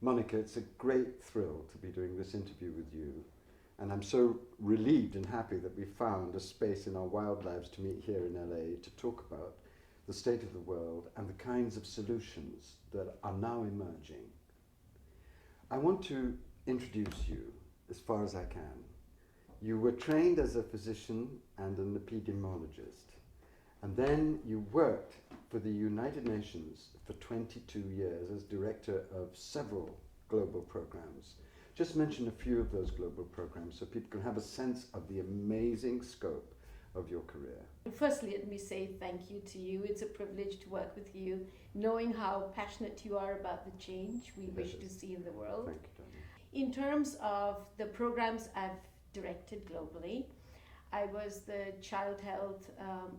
Monica, it's a great thrill to be doing this interview with you. And I'm so relieved and happy that we found a space in our wild lives to meet here in LA to talk about the state of the world and the kinds of solutions that are now emerging. I want to introduce you as far as I can. You were trained as a physician and an epidemiologist, and then you worked for the United Nations for 22 years as director of several global programs. Just mention a few of those global programs so people can have a sense of the amazing scope of your career. Firstly, let me say thank you to you. It's a privilege to work with you, knowing how passionate you are about the change we wish to see in the world. Thank you, darling. In terms of the programs I've directed globally, I was the child health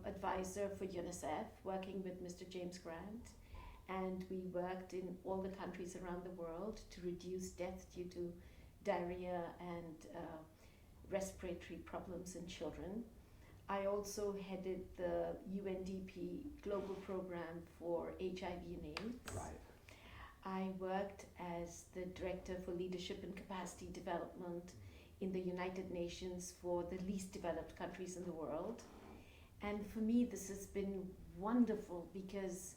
advisor for UNICEF, working with Mr. James Grant, and we worked in all the countries around the world to reduce deaths due to diarrhea and respiratory problems in children. I also headed the UNDP global program for HIV and AIDS. Right. I worked as the director for leadership and capacity development in the United Nations for the least developed countries in the world. And for me, this has been wonderful because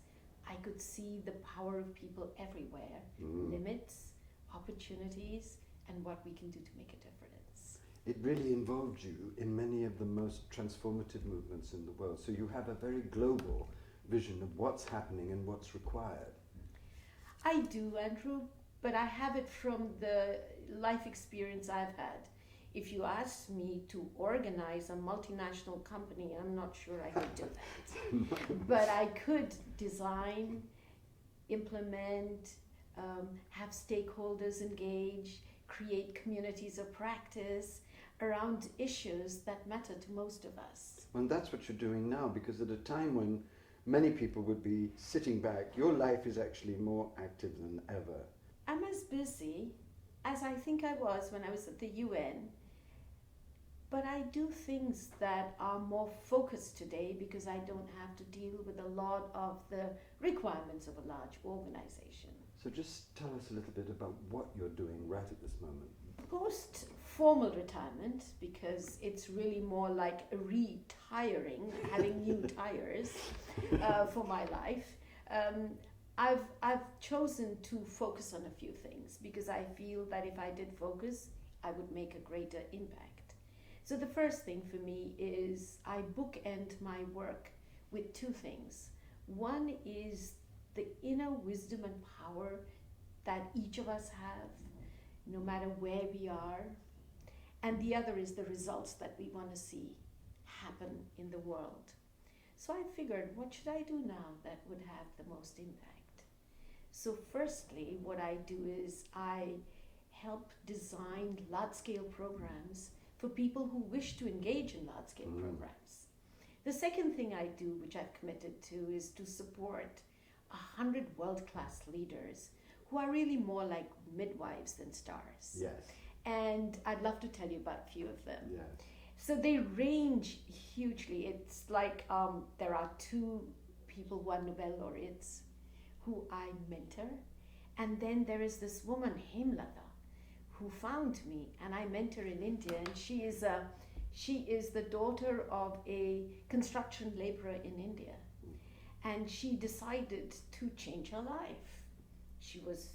I could see the power of people everywhere, limits, opportunities, and what we can do to make a difference. It really involved you in many of the most transformative movements in the world. So you have a very global vision of what's happening and what's required. I do, Andrew, but I have it from the life experience I've had. If you asked me to organize a multinational company, I'm not sure I could do that. But I could design, implement, have stakeholders engage, create communities of practice around issues that matter to most of us. And that's what you're doing now, because at a time when many people would be sitting back, your life is actually more active than ever. I'm as busy as I think I was when I was at the UN, but I do things that are more focused today because I don't have to deal with a lot of the requirements of a large organization. So just tell us a little bit about what you're doing right at this moment. Post formal retirement, because it's really more like retiring, having new tires for my life. I've chosen to focus on a few things because I feel that if I did focus, I would make a greater impact. So the first thing for me is I bookend my work with two things. One is the inner wisdom and power that each of us have, no matter where we are. And the other is the results that we want to see happen in the world. So I figured, what should I do now that would have the most impact? So firstly, what I do is I help design large-scale programs for people who wish to engage in large-scale programs. The second thing I do, which I've committed to, is to support 100 world-class leaders who are really more like midwives than stars. Yes. And I'd love to tell you about a few of them. Yes. So they range hugely. It's like there are two people who are Nobel laureates who I mentor. And then there is this woman, Hemlata, who found me and I mentor in India. And she is the daughter of a construction laborer in India. And she decided to change her life. She was,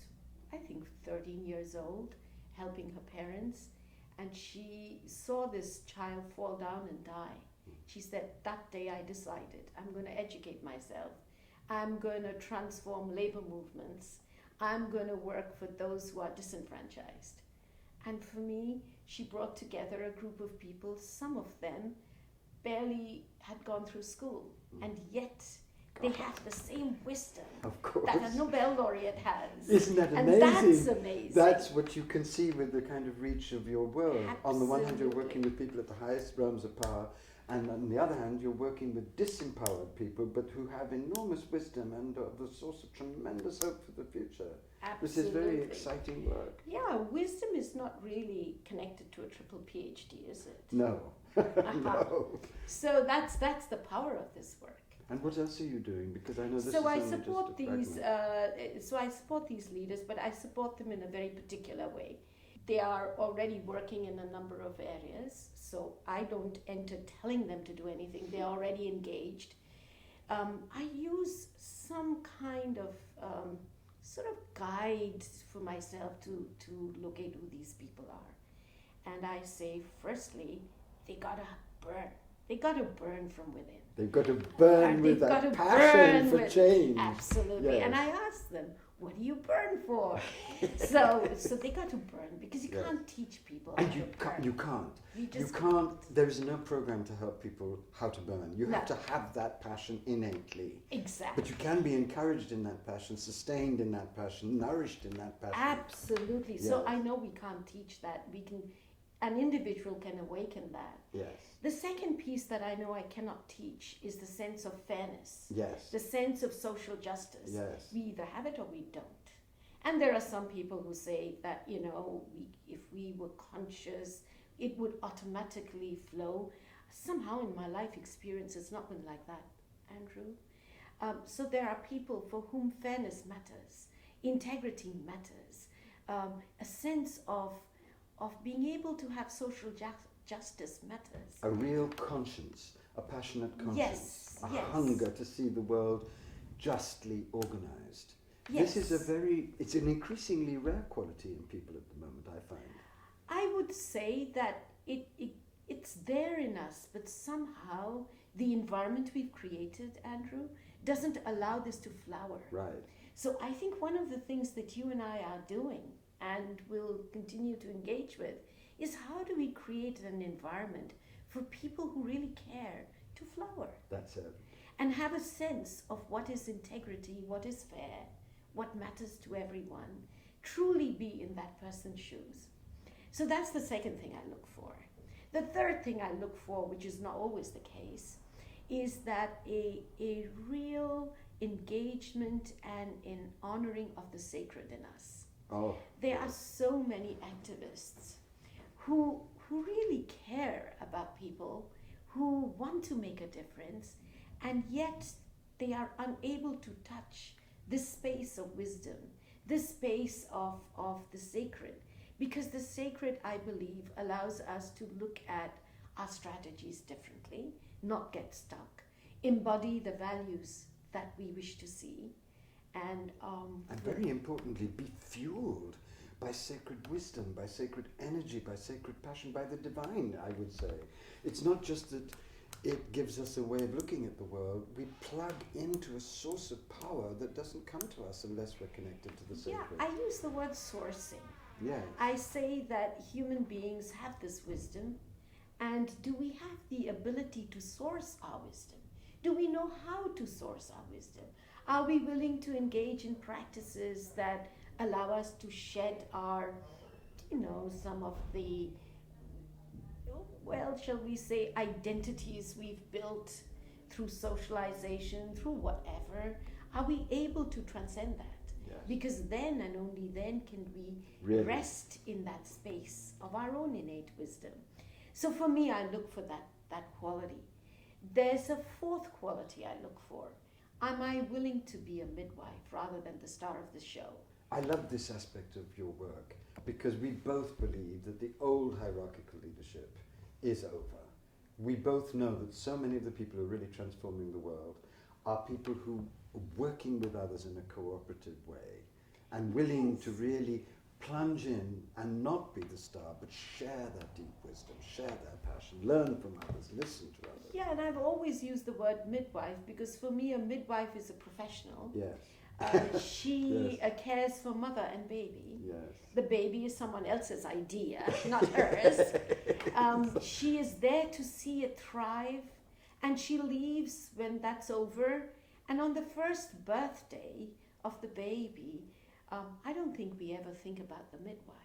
I think, 13 years old, helping her parents, and she saw this child fall down and die. She said, that day I decided, I'm going to educate myself. I'm going to transform labor movements. I'm going to work for those who are disenfranchised. And for me, she brought together a group of people, some of them barely had gone through school, and yet they have the same wisdom that a Nobel laureate has. Isn't that amazing? And that's amazing. That's what you can see with the kind of reach of your work. Absolutely. On the one hand, you're working with people at the highest realms of power, and on the other hand, you're working with disempowered people, but who have enormous wisdom and are the source of tremendous hope for the future. Absolutely. This is very exciting work. Yeah, wisdom is not really connected to a triple PhD, is it? No. No. So that's the power of this work. And what else are you doing? Because I know this is So I only support just a these. fragment. So I support these leaders, but I support them in a very particular way. They are already working in a number of areas, so I don't enter telling them to do anything. They're already engaged. I use some kind of sort of guide for myself to locate who these people are. And I say, firstly, they gotta burn. They gotta burn from within. They've got to burn with They've got that to passion burn for with- change. Absolutely. Yes. And I ask them, what do you burn for? so they got to burn because you Yes. can't teach people And how you to burn. can't. You can't. You You just can't. There is no program to help people how to burn. You have No. to have that passion innately. Exactly. But you can be encouraged in that passion, sustained in that passion, nourished in that passion. Absolutely. So Yes. I know we can't teach that. An individual can awaken that. Yes. The second piece that I know I cannot teach is the sense of fairness, Yes. the sense of social justice. Yes. We either have it or we don't. And there are some people who say that, if we were conscious, it would automatically flow. Somehow in my life experience, it's not been like that, Andrew. So there are people for whom fairness matters, integrity matters, a sense of being able to have social justice matters. A real conscience, a passionate conscience, Yes, a yes. hunger to see the world justly organized. Yes. This is it's an increasingly rare quality in people at the moment, I find. I would say that it's there in us, but somehow the environment we've created, Andrew, doesn't allow this to flower. Right. So I think one of the things that you and I are doing and will continue to engage with is how do we create an environment for people who really care to flower That's it. and have a sense of what is integrity, what is fair, what matters to everyone, truly be in that person's shoes. So that's the second thing I look for. The third thing I look for, which is not always the case, is that a real engagement and an honoring of the sacred in us. Oh. There are so many activists who really care about people, who want to make a difference, and yet they are unable to touch this space of wisdom, this space of the sacred. Because the sacred, I believe, allows us to look at our strategies differently, not get stuck, embody the values that we wish to see, and very importantly, be fueled by sacred wisdom, by sacred energy, by sacred passion, by the divine, I would say. It's not just that it gives us a way of looking at the world. We plug into a source of power that doesn't come to us unless we're connected to the sacred. Yeah, I use the word sourcing. Yes. I say that human beings have this wisdom, and do we have the ability to source our wisdom? Do we know how to source our wisdom? Are we willing to engage in practices that allow us to shed our, some of the, shall we say, identities we've built through socialization, through whatever? Are we able to transcend that? Yes. Because then and only then can we Really? rest in that space of our own innate wisdom. So for me, I look for that quality. There's a fourth quality I look for. Am I willing to be a midwife rather than the star of the show? I love this aspect of your work because we both believe that the old hierarchical leadership is over. We both know that so many of the people who are really transforming the world are people who are working with others in a cooperative way and willing to really plunge in and not be the star, but share their deep wisdom, share their passion, learn from others, listen to others. Yeah, and I've always used the word midwife because for me, a midwife is a professional. Yes. She Yes. cares for mother and baby. Yes. The baby is someone else's idea, not hers. She is there to see it thrive, and she leaves when that's over. And on the first birthday of the baby, I don't think we ever think about the midwife.